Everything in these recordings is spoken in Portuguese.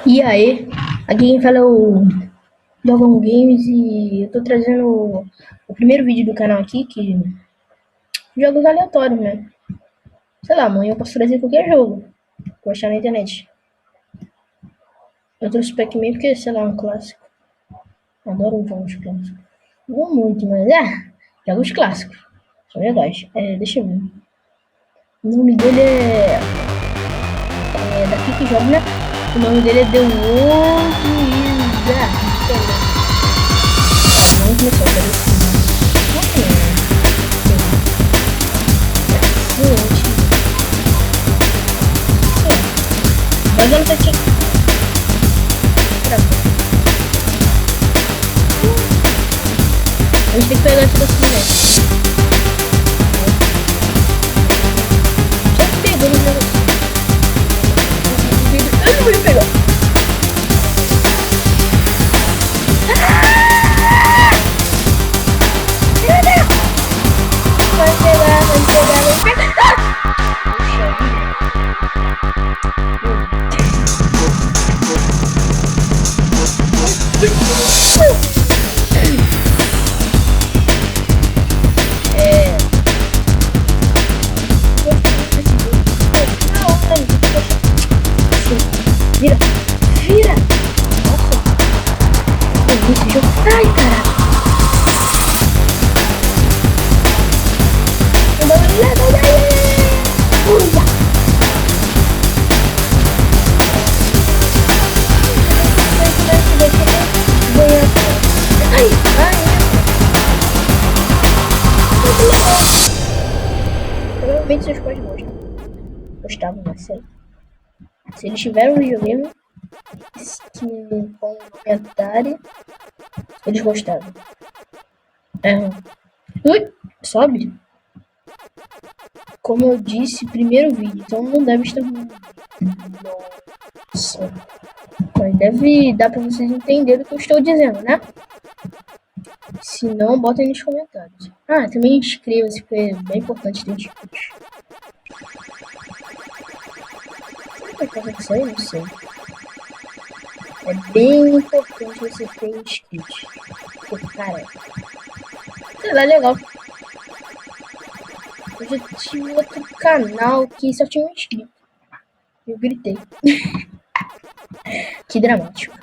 E aí, aqui quem fala é o Dogon Games e eu tô trazendo o primeiro vídeo do canal aqui, que jogos aleatórios, né? Sei lá, amanhã eu posso trazer qualquer jogo que eu achar na internet. Eu trouxe Pac-Man porque, sei lá, é um clássico. Adoro jogos clássicos. Não muito, mas jogos clássicos. São legais. Deixa eu ver. O nome dele é daqui que joga, né? O nome dele é The World is Vamos começar a fazer. Mas eu não sei se a gente tem que pegar essa daqui, né? Já pegou no negócio. Eu não vou pegar. Vai pegar. Vira! Nossa! Esse jogo. Ai, caralho! Provavelmente seus pais gostavam, não sei. Se eles tiveram um videogame com comentário, eles gostavam. Ui, sobe? Como eu disse, primeiro vídeo, então não deve estar ruim. Nossa. Mas deve dar pra vocês entenderem o que eu estou dizendo, né? Se não, botem nos comentários. Também inscreva-se, porque é bem importante ter inscritos. Isso aí, não sei. É bem importante você ter inscritos. Porque, cara, sei lá, legal. Eu já tive outro canal que só tinha um inscrito. Eu gritei. Que dramático.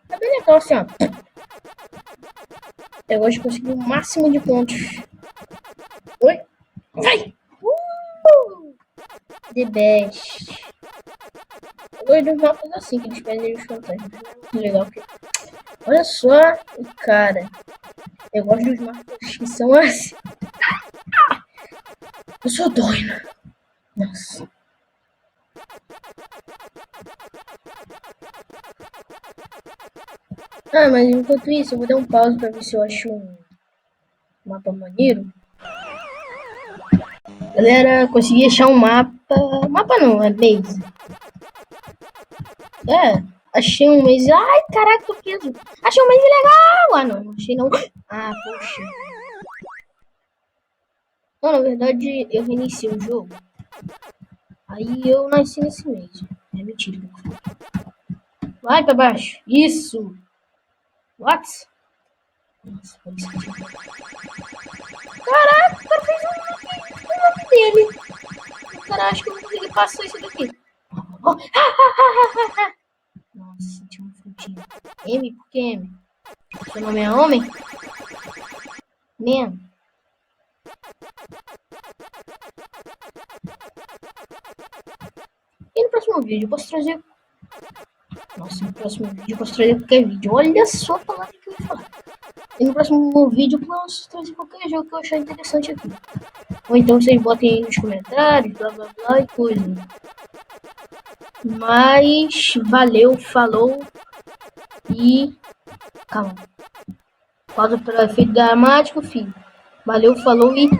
É bem legal assim, ó. Eu gosto de conseguir o máximo de pontos. Oi? Vai! The best. Eu gosto dos mapas assim, que eles pedem os fantasmas. Que legal. Olha só, cara. Eu gosto dos mapas que são assim. Eu sou doida. Nossa. Mas enquanto isso, eu vou dar um pause pra ver se eu acho um mapa maneiro. Galera, consegui achar um mapa. Mapa não, é base. Achei um mês. Ai, caraca, tô preso. Achei um mês legal. Não achei não. Poxa. Não, na verdade, eu reiniciei o jogo. Aí eu nasci nesse mês. É mentira. Vai pra baixo. Isso. What? Nossa, foi isso. Caraca, o cara fez o nome dele. Cara, acho que eu vou conseguir passar isso daqui. Nossa, tinha uma frutinha. M? Por que M? Seu nome é homem? Mesmo. E no próximo vídeo eu posso trazer... Nossa, no próximo vídeo eu posso trazer qualquer vídeo. Olha só a palavra que eu ia falar. E no próximo vídeo eu posso trazer qualquer jogo que eu achar interessante aqui. Ou então vocês botem aí nos comentários, blá blá blá e coisa. Mas valeu, falou e calma. Pausa para efeito dramático, filho. Valeu, falou e